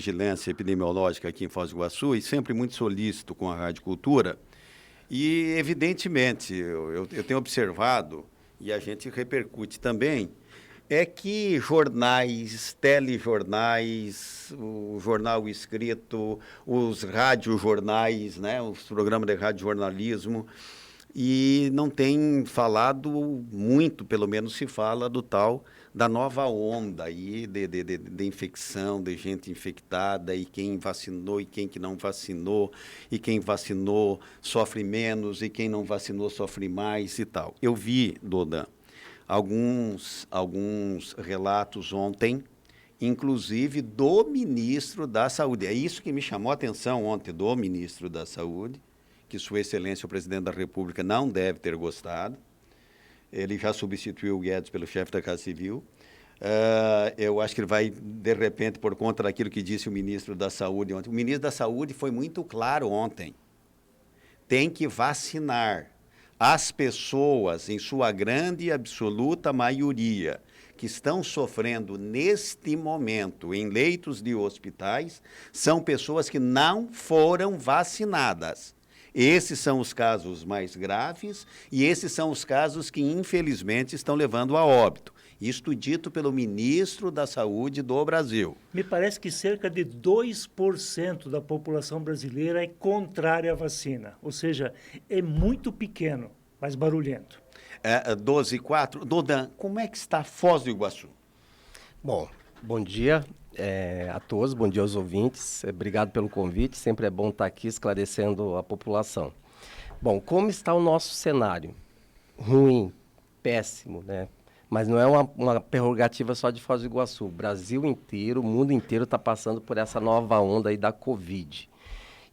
vigilância epidemiológica aqui em Foz do Iguaçu e sempre muito solícito com a Rádio Cultura. E, evidentemente, eu tenho observado, e a gente repercute também, é que jornais, telejornais, o jornal escrito, os radiojornais, né, os programas de radiojornalismo, e não tem falado muito, pelo menos se fala do tal, da nova onda aí de infecção, de gente infectada, e quem vacinou e quem que não vacinou, e quem vacinou sofre menos, e quem não vacinou sofre mais e tal. Eu vi, Dodan, alguns relatos ontem, inclusive do ministro da Saúde. É isso que me chamou a atenção ontem, do ministro da Saúde, que Sua Excelência, o Presidente da República, não deve ter gostado. Ele já substituiu o Guedes pelo chefe da Casa Civil. Eu acho que ele vai, de repente, por conta daquilo que disse o ministro da Saúde ontem. O ministro da Saúde foi muito claro ontem. Tem que vacinar as pessoas, em sua grande e absoluta maioria, que estão sofrendo neste momento em leitos de hospitais, são pessoas que não foram vacinadas. Esses são os casos mais graves e esses são os casos que, infelizmente, estão levando a óbito. Isto dito pelo ministro da Saúde do Brasil. Me parece que cerca de 2% da população brasileira é contrária à vacina. Ou seja, é muito pequeno, mas barulhento. 12,4. Dodan, como é que está Foz do Iguaçu? Bom dia a todos, bom dia aos ouvintes. Obrigado pelo convite, sempre é bom estar aqui esclarecendo a população. Bom, como está o nosso cenário? Ruim, péssimo, né? Mas não é uma prerrogativa só de Foz do Iguaçu. O Brasil inteiro, o mundo inteiro está passando por essa nova onda aí da Covid.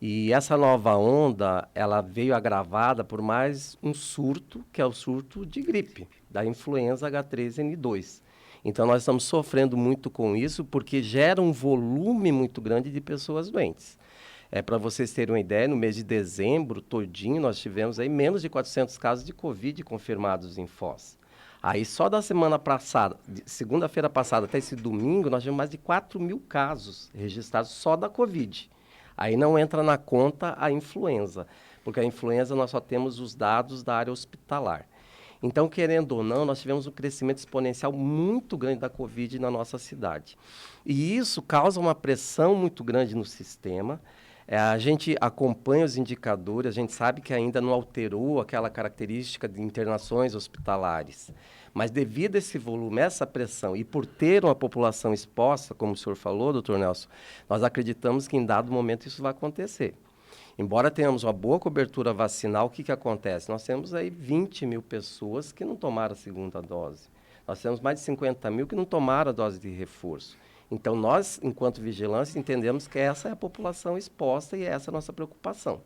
E essa nova onda, ela veio agravada por mais um surto, que é o surto de gripe, da influenza H3N2. Então, nós estamos sofrendo muito com isso, porque gera um volume muito grande de pessoas doentes. Para vocês terem uma ideia, no mês de dezembro, todinho, nós tivemos aí menos de 400 casos de Covid confirmados em Foz. Aí, só da semana passada, segunda-feira passada até esse domingo, nós tivemos mais de 4.000 casos registrados só da Covid. Aí não entra na conta a influenza, porque a influenza nós só temos os dados da área hospitalar. Então, querendo ou não, nós tivemos um crescimento exponencial muito grande da Covid na nossa cidade. E isso causa uma pressão muito grande no sistema. A gente acompanha os indicadores, a gente sabe que ainda não alterou aquela característica de internações hospitalares. Mas devido a esse volume, essa pressão, e por ter uma população exposta, como o senhor falou, doutor Nelson, nós acreditamos que em dado momento isso vai acontecer. Embora tenhamos uma boa cobertura vacinal, o que acontece? Nós temos aí 20.000 pessoas que não tomaram a segunda dose. Nós temos mais de 50.000 que não tomaram a dose de reforço. Então, nós, enquanto vigilância, entendemos que essa é a população exposta e essa é a nossa preocupação.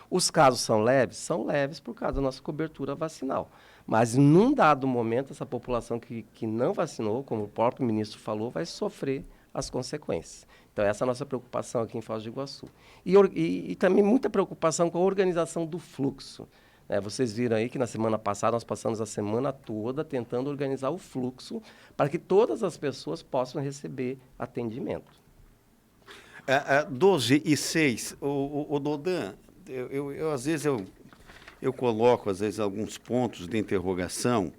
Os casos são leves por causa da nossa cobertura vacinal. Mas, num dado momento, essa população que não vacinou, como o próprio ministro falou, vai sofrer as consequências. Então, essa é a nossa preocupação aqui em Foz do Iguaçu. E também muita preocupação com a organização do fluxo. Vocês viram aí que na semana passada nós passamos a semana toda tentando organizar o fluxo para que todas as pessoas possam receber atendimento. 12:06. O Dodan, às vezes eu coloco alguns pontos de interrogação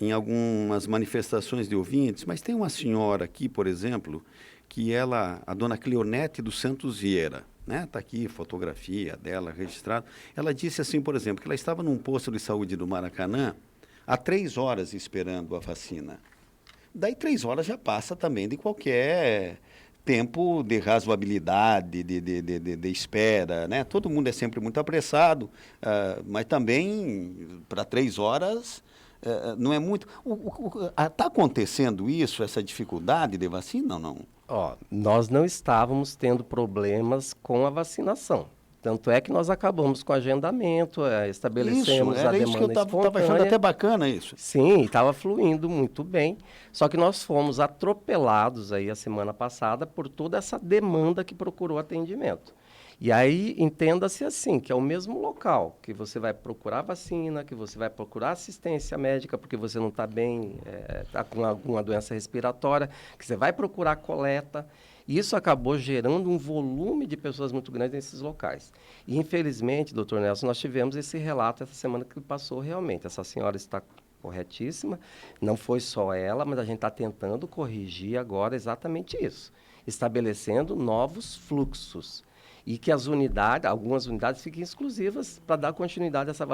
em algumas manifestações de ouvintes, mas tem uma senhora aqui, por exemplo, que a dona Cleonete dos Santos Vieira, né? Está aqui fotografia dela registrada. Ela disse assim, por exemplo, que ela estava num posto de saúde do Maracanã há 3 horas esperando a vacina. Daí 3 horas já passa também de qualquer tempo de razoabilidade, de espera, né? Todo mundo é sempre muito apressado, mas também para 3 horas não é muito. Está acontecendo isso, essa dificuldade de vacina ou não? Nós não estávamos tendo problemas com a vacinação. Tanto é que nós acabamos com o agendamento, estabelecemos a demanda espontânea. Isso que eu estava achando até bacana isso. Sim, estava fluindo muito bem. Só que nós fomos atropelados aí a semana passada por toda essa demanda que procurou atendimento. E aí, entenda-se assim, que é o mesmo local que você vai procurar vacina, que você vai procurar assistência médica porque você não está bem, está com alguma doença respiratória, que você vai procurar coleta. E isso acabou gerando um volume de pessoas muito grande nesses locais. E, infelizmente, doutor Nelson, nós tivemos esse relato essa semana que passou realmente. Essa senhora está corretíssima, não foi só ela, mas a gente está tentando corrigir agora exatamente isso, estabelecendo novos fluxos. E que algumas unidades fiquem exclusivas para dar continuidade a essa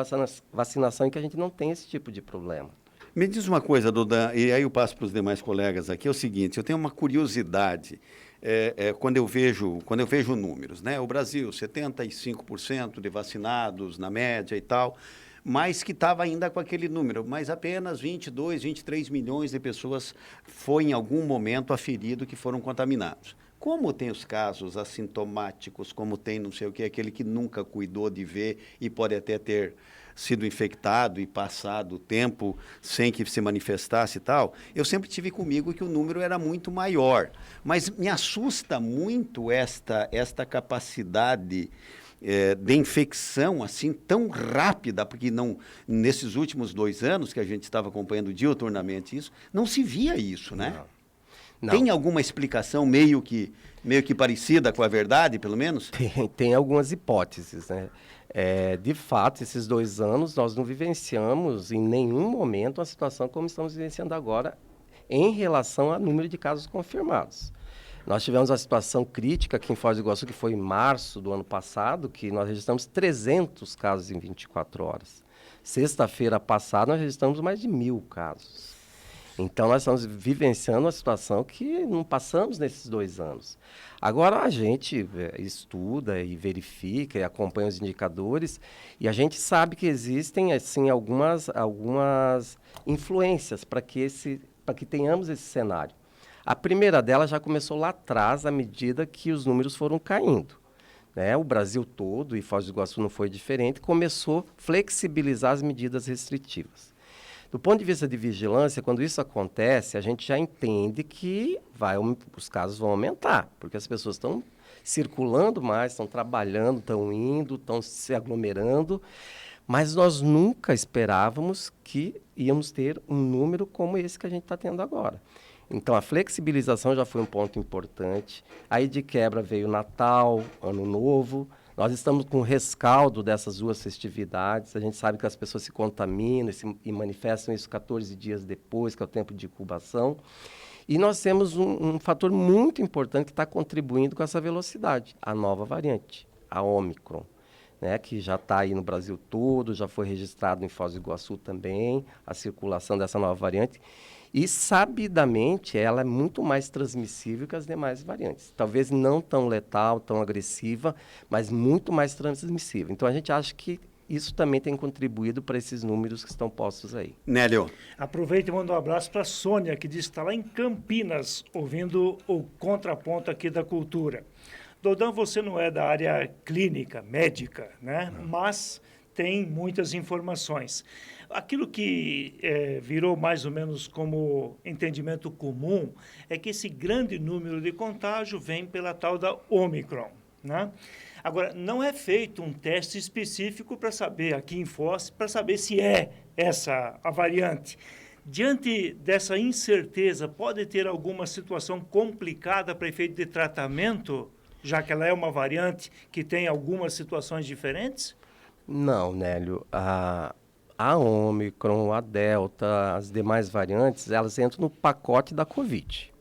vacinação e que a gente não tem esse tipo de problema. Me diz uma coisa, Duda, e aí eu passo para os demais colegas aqui, é o seguinte, eu tenho uma curiosidade quando eu vejo números, né? O Brasil, 75% de vacinados na média e tal, mas que estava ainda com aquele número, mas apenas 22, 23 milhões de pessoas foi em algum momento aferido que foram contaminados. Como tem os casos assintomáticos, como tem não sei o que, aquele que nunca cuidou de ver e pode até ter sido infectado e passado o tempo sem que se manifestasse e tal, eu sempre tive comigo que o número era muito maior. Mas me assusta muito esta capacidade de infecção assim tão rápida, porque não, nesses últimos 2 anos que a gente estava acompanhando diuturnamente isso, não se via isso, né? Não. Tem alguma explicação meio que parecida com a verdade, pelo menos? Tem algumas hipóteses, né? De fato, esses 2 anos nós não vivenciamos em nenhum momento uma situação como estamos vivenciando agora em relação ao número de casos confirmados. Nós tivemos uma situação crítica aqui em Foz do Iguaçu, que foi em março do ano passado, que nós registramos 300 casos em 24 horas. Sexta-feira passada, nós registramos mais de 1.000 casos. Então, nós estamos vivenciando uma situação que não passamos nesses 2 anos. Agora, a gente estuda e verifica e acompanha os indicadores e a gente sabe que existem, assim, algumas influências para que tenhamos esse cenário. A primeira delas já começou lá atrás, à medida que os números foram caindo. Né? O Brasil todo, e Foz do Iguaçu não foi diferente, começou a flexibilizar as medidas restritivas. Do ponto de vista de vigilância, quando isso acontece, a gente já entende que os casos vão aumentar, porque as pessoas estão circulando mais, estão trabalhando, estão indo, estão se aglomerando, mas nós nunca esperávamos que íamos ter um número como esse que a gente está tendo agora. Então, a flexibilização já foi um ponto importante. Aí, de quebra, veio Natal, Ano Novo. Nós estamos com o rescaldo dessas 2 festividades. A gente sabe que as pessoas se contaminam e manifestam isso 14 dias depois, que é o tempo de incubação. E nós temos um fator muito importante que está contribuindo com essa velocidade, a nova variante, a Ômicron, né, que já está aí no Brasil todo, já foi registrado em Foz do Iguaçu também, a circulação dessa nova variante. E, sabidamente, ela é muito mais transmissível que as demais variantes. Talvez não tão letal, tão agressiva, mas muito mais transmissível. Então, a gente acha que isso também tem contribuído para esses números que estão postos aí. Nélio. Aproveita e manda um abraço para a Sônia, que diz que está lá em Campinas, ouvindo o contraponto aqui da cultura. Dodã, você não é da área clínica, médica, né? Não. Mas tem muitas informações. Aquilo que virou mais ou menos como entendimento comum é que esse grande número de contágio vem pela tal da Ômicron, né? Agora, não é feito um teste específico para saber, aqui em Foz, para saber se é essa a variante. Diante dessa incerteza, pode ter alguma situação complicada para efeito de tratamento, já que ela é uma variante que tem algumas situações diferentes? Não, Nélio. A Ômicron, a Delta, as demais variantes, elas entram no pacote da Covid.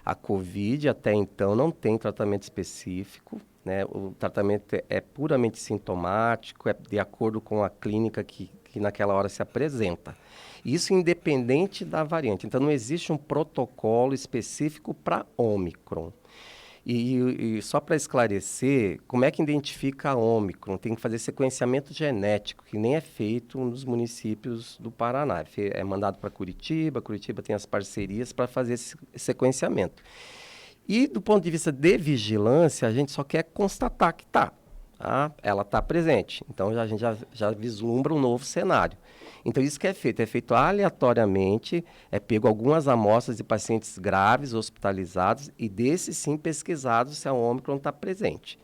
A Covid, até então, não tem tratamento específico, né? O tratamento é puramente sintomático, é de acordo com a clínica que naquela hora se apresenta. Isso independente da variante. Então, não existe um protocolo específico para Ômicron. E só para esclarecer, como é que identifica a Ômicron? Tem que fazer sequenciamento genético, que nem é feito nos municípios do Paraná. É mandado para Curitiba tem as parcerias para fazer esse sequenciamento. E do ponto de vista de vigilância, a gente só quer constatar que ela está presente. Então, a gente já vislumbra um novo cenário. Então, isso que é feito aleatoriamente, pego algumas amostras de pacientes graves, hospitalizados, e desses sim pesquisados se a Ômicron está presente.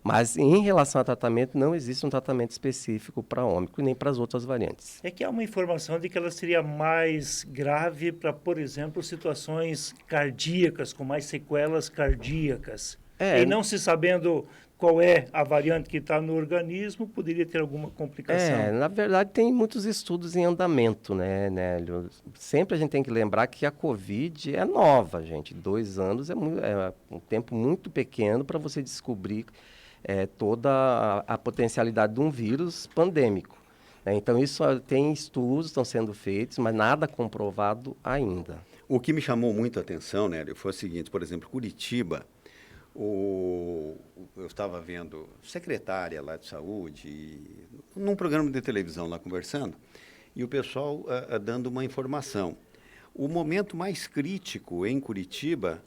Mas em relação a tratamento, não existe um tratamento específico para Ômicron e nem para as outras variantes. É que há uma informação de que ela seria mais grave para, por exemplo, situações cardíacas, com mais sequelas cardíacas. E não se sabendo qual é a variante que está no organismo, poderia ter alguma complicação. Na verdade, tem muitos estudos em andamento, né, Nélio? Sempre a gente tem que lembrar que a Covid é nova, gente. 2 anos é um tempo muito pequeno para você descobrir toda a potencialidade de um vírus pandêmico. Então, isso tem estudos, estão sendo feitos, mas nada comprovado ainda. O que me chamou muito a atenção, Nélio, foi o seguinte, por exemplo, Curitiba, eu estava vendo secretária lá de saúde, num programa de televisão lá conversando, e o pessoal dando uma informação. O momento mais crítico em Curitiba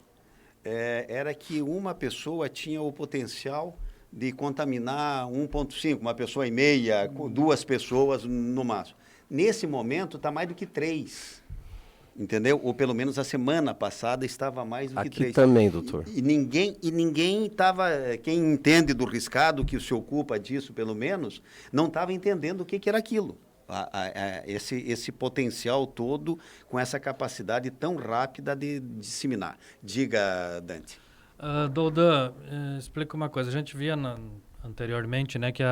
era que uma pessoa tinha o potencial de contaminar 1,5, uma pessoa e meia, 2 pessoas no máximo. Nesse momento está mais do que 3. Entendeu? Ou pelo menos a semana passada estava mais do que 3. Aqui também, doutor. E ninguém estava, quem entende do riscado, que se ocupa disso pelo menos, não estava entendendo o que era aquilo. Esse potencial todo com essa capacidade tão rápida de disseminar. Diga, Dante. Doudan, explica uma coisa. A gente via anteriormente, né, que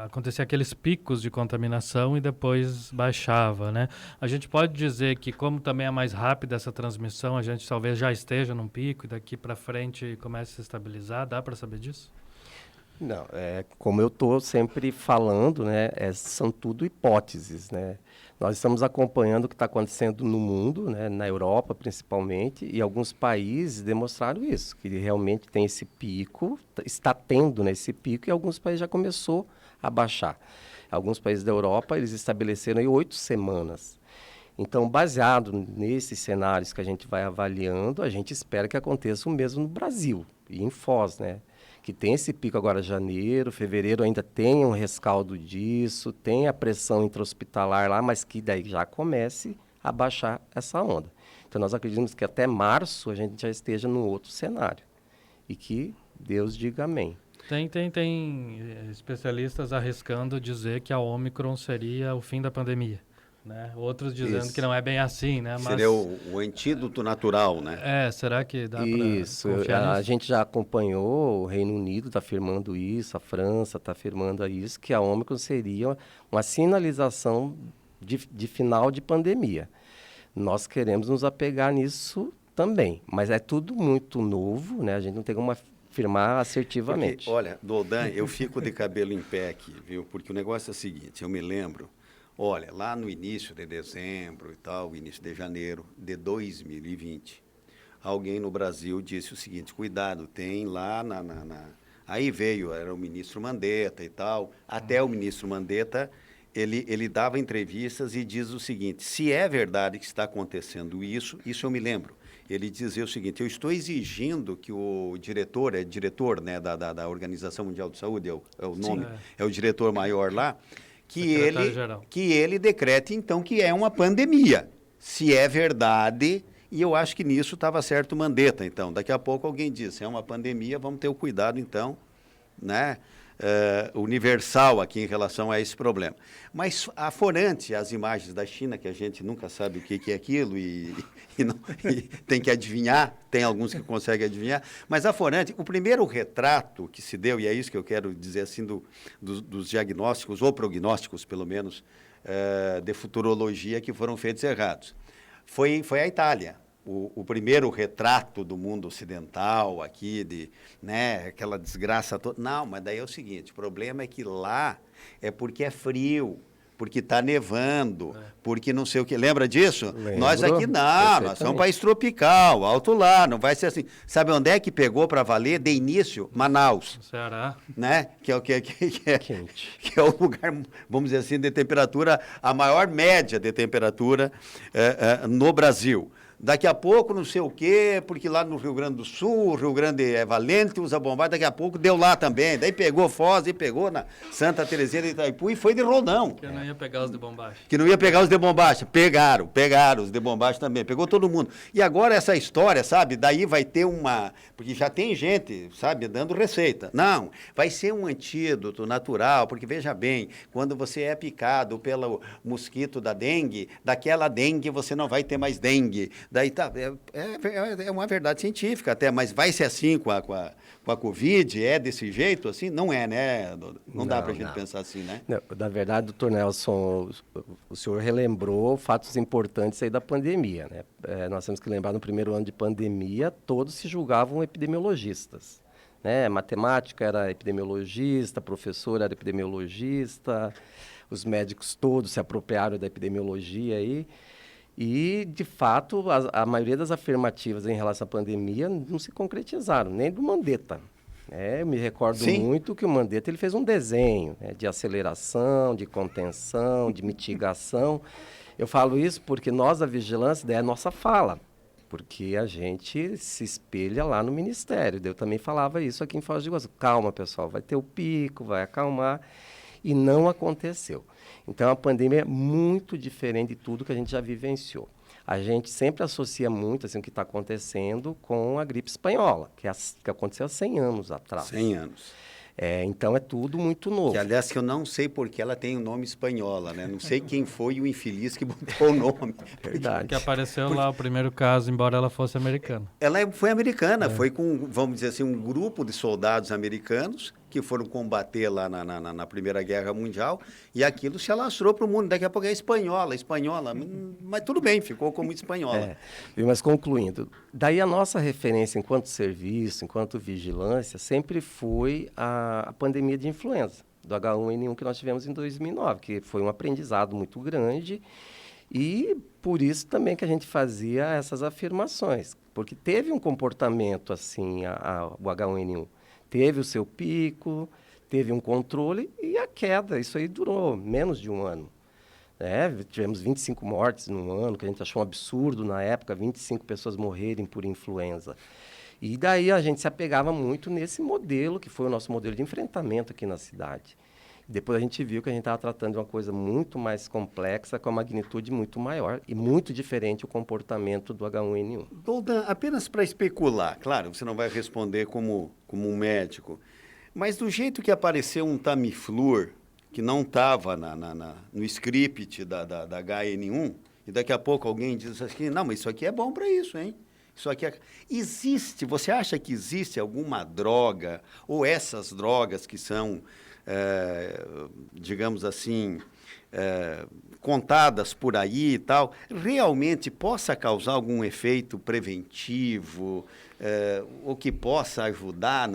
acontecia aqueles picos de contaminação e depois baixava, né? A gente pode dizer que, como também é mais rápida essa transmissão, a gente talvez já esteja num pico e daqui para frente comece a se estabilizar. Dá para saber disso? Não, como eu estou sempre falando, né, são tudo hipóteses, né? Nós estamos acompanhando o que está acontecendo no mundo, né, na Europa principalmente, e alguns países demonstraram isso, que realmente tem esse pico, está tendo, né, esse pico, e alguns países já começou a baixar. Alguns países da Europa, eles estabeleceram aí 8 semanas. Então, baseado nesses cenários que a gente vai avaliando, a gente espera que aconteça o mesmo no Brasil e em Foz, né? Que tem esse pico agora janeiro, fevereiro ainda tem um rescaldo disso, tem a pressão intra-hospitalar lá, mas que daí já comece a baixar essa onda. Então, nós acreditamos que até março a gente já esteja no outro cenário e que Deus diga amém. Tem especialistas arriscando dizer que a Ômicron seria o fim da pandemia. Né? Outros dizendo que não é bem assim, né? Mas... Seria o antídoto natural, né? Será que dá para isso, a gente já acompanhou, o Reino Unido está afirmando isso, a França está afirmando isso, que a Ômicron seria uma sinalização de final de pandemia. Nós queremos nos apegar nisso também, mas é tudo muito novo, né? A gente não tem como afirmar assertivamente. Porque, olha, Doldan, eu fico de cabelo em pé aqui, viu? Porque o negócio é o seguinte, eu me lembro, olha, lá no início de dezembro e tal, início de janeiro de 2020, alguém no Brasil disse o seguinte, cuidado, tem lá Aí veio, era o ministro Mandetta e tal, até o ministro Mandetta, ele dava entrevistas e diz o seguinte, se é verdade que está acontecendo isso eu me lembro, ele dizia o seguinte, eu estou exigindo que o diretor, né, da Organização Mundial de Saúde, é o nome, é o diretor maior lá, que ele decrete, então, que é uma pandemia. Se é verdade, e eu acho que nisso estava certo o Mandetta, então. Daqui a pouco alguém diz, é uma pandemia, vamos ter o cuidado, então, né, universal aqui em relação a esse problema. Mas, aforante as imagens da China, que a gente nunca sabe o que é aquilo e tem que adivinhar, tem alguns que conseguem adivinhar, mas aforante, o primeiro retrato que se deu, e é isso que eu quero dizer assim, dos diagnósticos, ou prognósticos, pelo menos, de futurologia que foram feitos errados, foi a Itália. O primeiro retrato do mundo ocidental aqui, né, aquela desgraça toda. Não, mas daí é o seguinte, o problema é que lá é porque é frio, porque está nevando, porque não sei o que. Lembra disso? Lembro, nós aqui não, nós somos um país tropical, alto lá, não vai ser assim. Sabe onde é que pegou para valer de início? Manaus. Ceará. Né? Que é Quente. Que é o lugar, vamos dizer assim, de temperatura, a maior média de temperatura no Brasil. Daqui a pouco não sei o quê, porque lá no Rio Grande do Sul, o Rio Grande é valente, usa bombacha, daqui a pouco deu lá também. Daí pegou Foz e pegou na Santa Terezinha de Itaipu e foi de rodão. Que eu não ia pegar os de bombacha. Que não ia pegar os de bombacha. Pegaram os de bombacha também. Pegou todo mundo. E agora essa história, sabe? Daí vai ter uma... Porque já tem gente, sabe, dando receita. Não, vai ser um antídoto natural, porque veja bem, quando você é picado pelo mosquito da dengue, daquela dengue você não vai ter mais dengue. Daí tá, é uma verdade científica até, mas vai ser assim com a Covid? É desse jeito assim? Não é, né? Não dá para a gente pensar assim, né? Não, na verdade, doutor Nelson, o senhor relembrou fatos importantes aí da pandemia, né? Nós temos que lembrar, no primeiro ano de pandemia, todos se julgavam epidemiologistas, né? Matemática era epidemiologista, professor era epidemiologista, os médicos todos se apropriaram da epidemiologia aí. E, de fato, a maioria das afirmativas em relação à pandemia não se concretizaram, nem do Mandetta. Eu me recordo muito que o Mandetta ele fez um desenho, né, de aceleração, de contenção, de mitigação. Eu falo isso porque nós, da vigilância, é a nossa fala, porque a gente se espelha lá no Ministério. Eu também falava isso aqui em Foz do Iguaçu. Calma, pessoal, vai ter o pico, vai acalmar. E não aconteceu. Então, a pandemia é muito diferente de tudo que a gente já vivenciou. A gente sempre associa muito assim, o que está acontecendo com a gripe espanhola, que aconteceu há 100 anos atrás. 100 anos. Então, é tudo muito novo. Que, aliás, que eu não sei porque ela tem o nome espanhola, né? Não sei quem foi o infeliz que botou o nome. Verdade. Que apareceu lá o primeiro caso, embora ela fosse americana. Ela foi americana, foi com, vamos dizer assim, um grupo de soldados americanos que foram combater lá na Primeira Guerra Mundial, e aquilo se alastrou para o mundo. Daqui a pouco é espanhola, mas tudo bem, ficou como espanhola. Mas concluindo, daí a nossa referência enquanto serviço, enquanto vigilância, sempre foi a pandemia de influenza, do H1N1 que nós tivemos em 2009, que foi um aprendizado muito grande, e por isso também que a gente fazia essas afirmações, porque teve um comportamento assim, o H1N1. Teve o seu pico, teve um controle e a queda. Isso aí durou menos de um ano. Tivemos 25 mortes num ano, que a gente achou um absurdo na época, 25 pessoas morrerem por influenza. E daí a gente se apegava muito nesse modelo, que foi o nosso modelo de enfrentamento aqui na cidade. Depois a gente viu que a gente estava tratando de uma coisa muito mais complexa, com a magnitude muito maior e muito diferente o comportamento do H1N1. Doldan, apenas para especular, claro, você não vai responder como um médico, mas do jeito que apareceu um Tamiflur, que não estava no script da HN1, e daqui a pouco alguém diz assim, não, mas isso aqui é bom para isso, hein? Isso aqui existe, você acha que existe alguma droga, ou essas drogas que são... digamos assim, contadas por aí e tal, realmente possa causar algum efeito preventivo ou que possa ajudar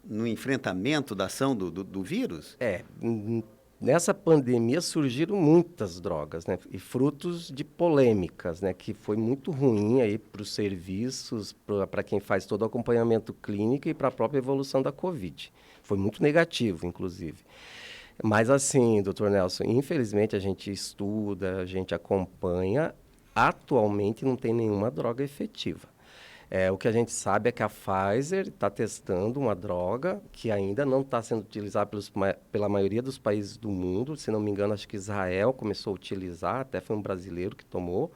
no enfrentamento da ação do vírus? Nessa pandemia surgiram muitas drogas, né? E frutos de polêmicas, né? Que foi muito ruim aí para os serviços, para quem faz todo o acompanhamento clínico e para a própria evolução da Covid. Foi muito negativo, inclusive. Mas assim, doutor Nelson, infelizmente a gente estuda, a gente acompanha, atualmente não tem nenhuma droga efetiva. O que a gente sabe é que a Pfizer está testando uma droga que ainda não está sendo utilizada pela maioria dos países do mundo. Se não me engano, acho que Israel começou a utilizar, até foi um brasileiro que tomou,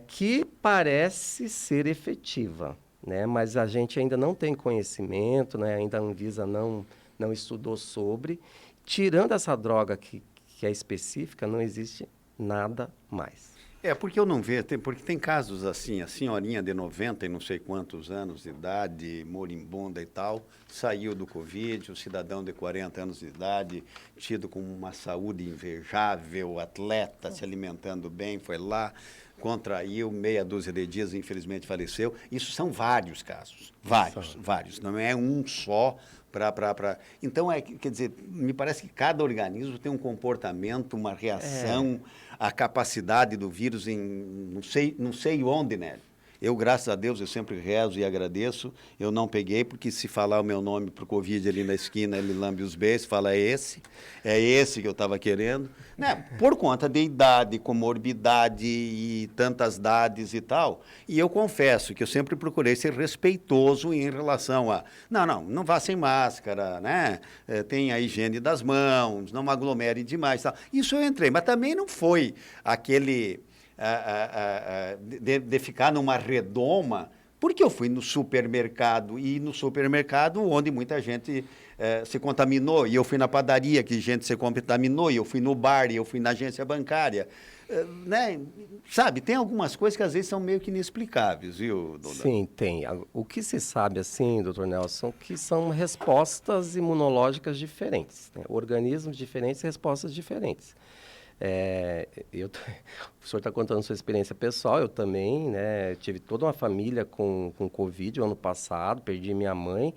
que parece ser efetiva. Né? Mas a gente ainda não tem conhecimento, né? Ainda a Anvisa não estudou sobre. Tirando essa droga que é específica, não existe nada mais. Porque eu não vejo, porque tem casos assim, a senhorinha de 90 e não sei quantos anos de idade, moribunda e tal, saiu do Covid, o cidadão de 40 anos de idade, tido com uma saúde invejável, atleta, se alimentando bem, foi lá, contraiu, meia dúzia de dias, infelizmente faleceu. Isso são vários casos, vários, não é um só. Então, quer dizer, me parece que cada organismo tem um comportamento, uma reação, a capacidade do vírus não sei onde, né? Eu, graças a Deus, eu sempre rezo e agradeço. Eu não peguei, porque se falar o meu nome para o Covid ali na esquina, ele lambe os beijos, fala é esse que eu estava querendo. Né? Por conta de idade, comorbidade e tantas dades e tal. E eu confesso que eu sempre procurei ser respeitoso em relação a... Não vá sem máscara, né? Tenha a higiene das mãos, não aglomere demais. Tal. Isso eu entrei, mas também não foi aquele... de ficar numa redoma, porque eu fui no supermercado, e no supermercado onde muita gente se contaminou, e eu fui na padaria que gente se contaminou, e eu fui no bar, e eu fui na agência bancária. Né? Sabe, tem algumas coisas que às vezes são meio que inexplicáveis, viu, Doutor? Sim, tem. O que se sabe, assim, doutor Nelson, que são respostas imunológicas diferentes, né? Organismos diferentes, respostas diferentes. O senhor está contando sua experiência pessoal, eu também, né, tive toda uma família com Covid o ano passado, perdi minha mãe,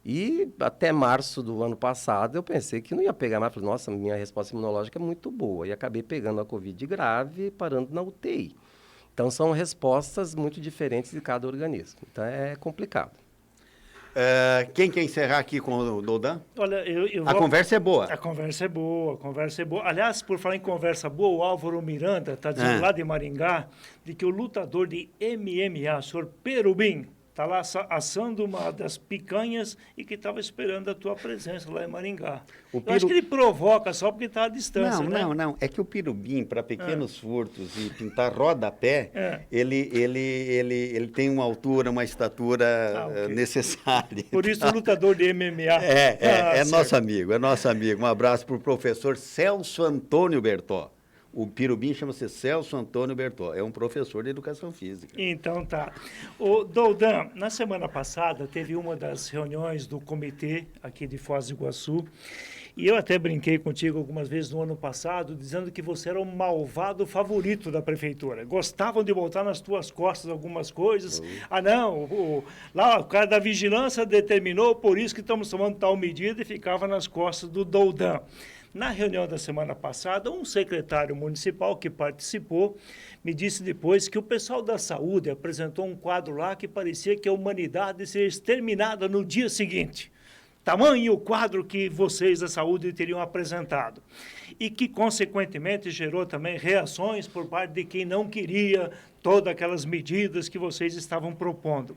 e até março do ano passado eu pensei que não ia pegar mais, falei, nossa, minha resposta imunológica é muito boa, e acabei pegando a Covid grave e parando na UTI. Então, são respostas muito diferentes de cada organismo, então é complicado. Quem quer encerrar aqui com o Doudan? Olha, A conversa é boa. A conversa é boa, a conversa é boa. Aliás, por falar em conversa boa, o Álvaro Miranda está dizendo lá de Maringá de que o lutador de MMA, o senhor Perubim, está lá assando uma das picanhas e que estava esperando a tua presença lá em Maringá. Eu acho que ele provoca só porque está à distância, né? Não. É que o Pirubim, para pequenos furtos e pintar rodapé, ele tem uma altura, uma estatura okay. necessária. Por isso o lutador de MMA. É nosso amigo. Um abraço para o professor Celso Antônio Bertó. O Pirubim chama-se Celso Antônio Bertó, é um professor de educação física. Então tá. O Doudan, na semana passada teve uma das reuniões do comitê aqui de Foz do Iguaçu, e eu até brinquei contigo algumas vezes no ano passado, dizendo que você era o malvado favorito da prefeitura. Gostavam de botar nas tuas costas algumas coisas. Lá o cara da vigilância determinou, por isso que estamos tomando tal medida, e ficava nas costas do Doudan. Na reunião da semana passada, um secretário municipal que participou me disse depois que o pessoal da saúde apresentou um quadro lá que parecia que a humanidade seria exterminada no dia seguinte. Tamanho o quadro que vocês da saúde teriam apresentado. E que, consequentemente, gerou também reações por parte de quem não queria todas aquelas medidas que vocês estavam propondo.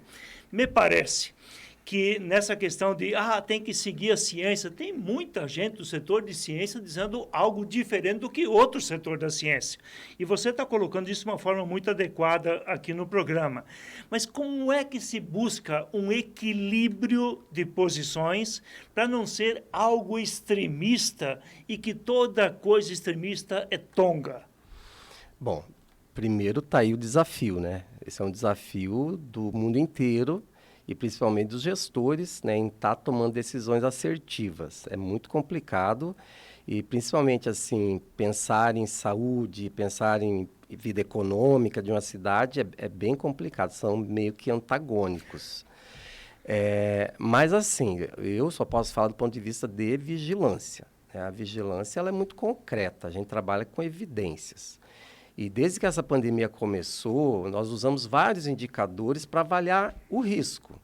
Me parece que nessa questão de, tem que seguir a ciência, tem muita gente do setor de ciência dizendo algo diferente do que outro setor da ciência. E você está colocando isso de uma forma muito adequada aqui no programa. Mas como é que se busca um equilíbrio de posições para não ser algo extremista e que toda coisa extremista é tonga? Bom, primeiro está aí o desafio, né? Esse é um desafio do mundo inteiro, e principalmente dos gestores, né, em estar tomando decisões assertivas. É muito complicado e, principalmente, assim, pensar em saúde, pensar em vida econômica de uma cidade é bem complicado, são meio que antagônicos. Mas, assim, eu só posso falar do ponto de vista de vigilância, né? A vigilância ela é muito concreta, a gente trabalha com evidências. E desde que essa pandemia começou, nós usamos vários indicadores para avaliar o risco.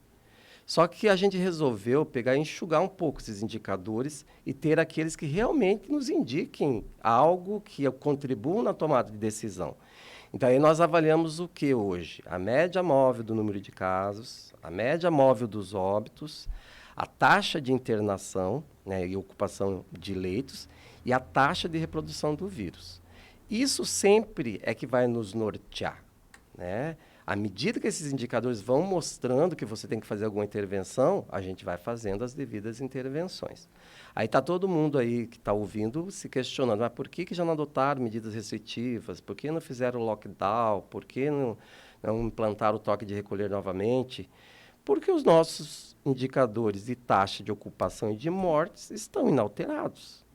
Só que a gente resolveu pegar e enxugar um pouco esses indicadores e ter aqueles que realmente nos indiquem algo que contribuam na tomada de decisão. Então, aí nós avaliamos o que hoje? A média móvel do número de casos, a média móvel dos óbitos, a taxa de internação, né, e ocupação de leitos e a taxa de reprodução do vírus. Isso sempre é que vai nos nortear, né? À medida que esses indicadores vão mostrando que você tem que fazer alguma intervenção, a gente vai fazendo as devidas intervenções. Aí está todo mundo aí que está ouvindo se questionando, mas por que já não adotaram medidas restritivas? Por que não fizeram lockdown? Por que não implantaram o toque de recolher novamente? Porque os nossos indicadores de taxa de ocupação e de mortes estão inalterados.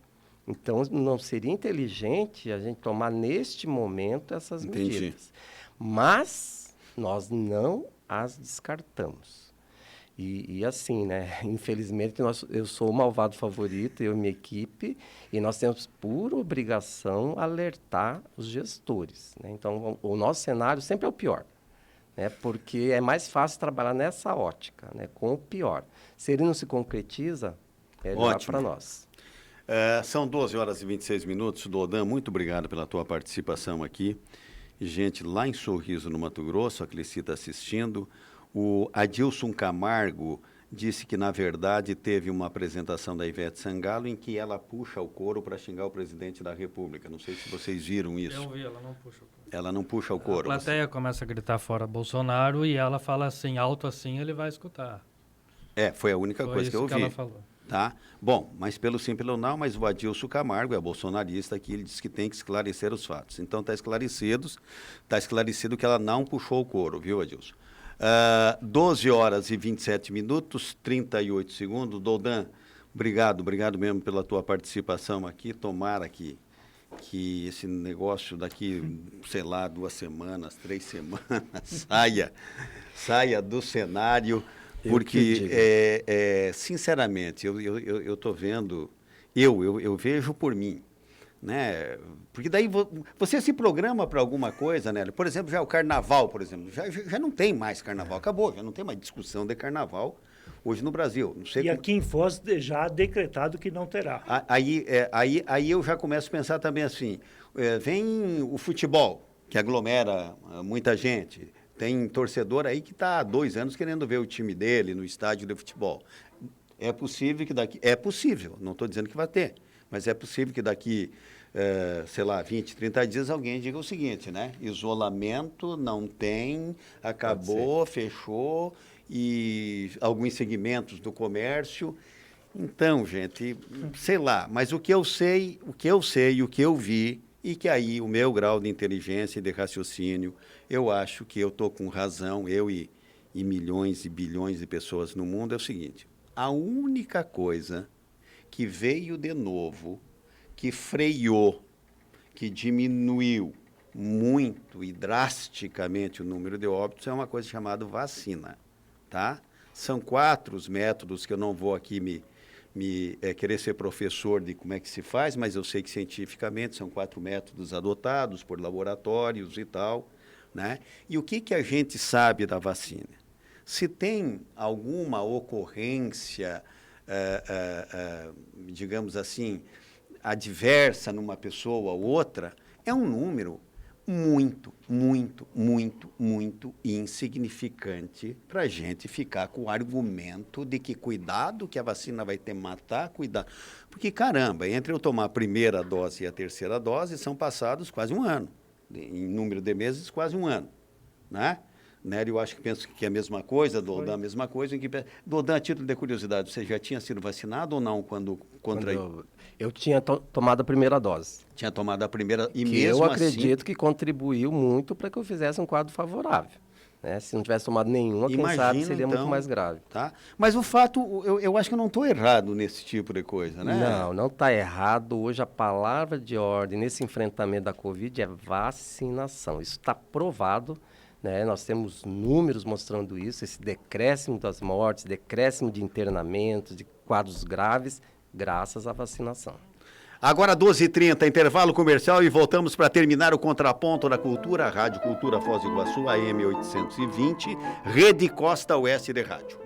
Então, não seria inteligente a gente tomar, neste momento, essas medidas. Mas nós não as descartamos. E assim, né? Infelizmente, eu sou o malvado favorito, eu e minha equipe, e nós temos por obrigação alertar os gestores, né? Então, o nosso cenário sempre é o pior. né? Porque é mais fácil trabalhar nessa ótica, né? Com o pior. Se ele não se concretiza, é melhor para nós. São 12 horas e 26 minutos. Dodan, muito obrigado pela tua participação aqui. Gente lá em Sorriso, no Mato Grosso, a Cleci está assistindo. O Adilson Camargo disse que, na verdade, teve uma apresentação da Ivete Sangalo em que ela puxa o couro para xingar o presidente da República. Não sei se vocês viram isso. Eu vi, ela não puxa o couro. Ela não puxa o couro. A plateia começa a gritar fora Bolsonaro e ela fala assim, alto assim, ele vai escutar. Foi a única coisa que eu ouvi. Foi isso que ela falou. Tá? Bom, mas pelo sim, pelo não, mas o Adilson Camargo é bolsonarista aqui, ele diz que tem que esclarecer os fatos. Então está esclarecido que ela não puxou o couro, viu, Adilson? 12 horas e 27 minutos, 38 segundos. Dodan, obrigado mesmo pela tua participação aqui. Tomara que esse negócio daqui, sei lá, 2 semanas, 3 semanas, saia do cenário. Porque, sinceramente, eu estou vendo, eu vejo por mim, né? Porque daí você se programa para alguma coisa, né? Por exemplo, já o carnaval, por exemplo, já não tem mais carnaval, acabou, já não tem mais discussão de carnaval hoje no Brasil. Não sei aqui em Foz já decretado que não terá. Aí eu já começo a pensar também assim, vem o futebol, que aglomera muita gente. Tem torcedor aí que está há 2 anos querendo ver o time dele no estádio de futebol. É possível que daqui... É possível, não estou dizendo que vai ter, mas é possível que daqui, sei lá, 20, 30 dias alguém diga o seguinte, né? Isolamento não tem, acabou, fechou, e alguns segmentos do comércio. Então, gente, sei lá, mas o que eu sei, o que eu vi, e que aí o meu grau de inteligência e de raciocínio, eu acho que eu estou com razão, eu e milhões e bilhões de pessoas no mundo, é o seguinte: a única coisa que veio de novo, que freou, que diminuiu muito e drasticamente o número de óbitos é uma coisa chamada vacina, tá? São 4 os métodos que eu não vou aqui querer ser professor de como é que se faz, mas eu sei que cientificamente são 4 métodos adotados por laboratórios e tal, né? E o que a gente sabe da vacina? Se tem alguma ocorrência, digamos assim, adversa numa pessoa ou outra, é um número muito, muito, muito, muito insignificante para a gente ficar com o argumento de que cuidado que a vacina vai te matar, cuidado. Porque, caramba, entre eu tomar a primeira dose e a terceira dose, são passados quase 1 ano. Em número de meses, quase 1 ano. Né? Nério, eu acho que penso que é a mesma coisa, Dodan, a mesma coisa. Dodan, a título de curiosidade, você já tinha sido vacinado ou não quando eu tinha tomado a primeira dose. Tinha tomado a primeira e que mesmo eu acredito que contribuiu muito para que eu fizesse um quadro favorável. Né? Se não tivesse tomado nenhuma, quem sabe seria então, muito mais grave. Tá? Mas o fato, eu acho que eu não estou errado nesse tipo de coisa, né? Não está errado. Hoje a palavra de ordem nesse enfrentamento da Covid é vacinação. Isso está provado. Né? Nós temos números mostrando isso, esse decréscimo das mortes, decréscimo de internamentos, de quadros graves, graças à vacinação. Agora 12h30, intervalo comercial, e voltamos para terminar o Contraponto da Cultura, Rádio Cultura Foz do Iguaçu, AM 820, Rede Costa Oeste de Rádio.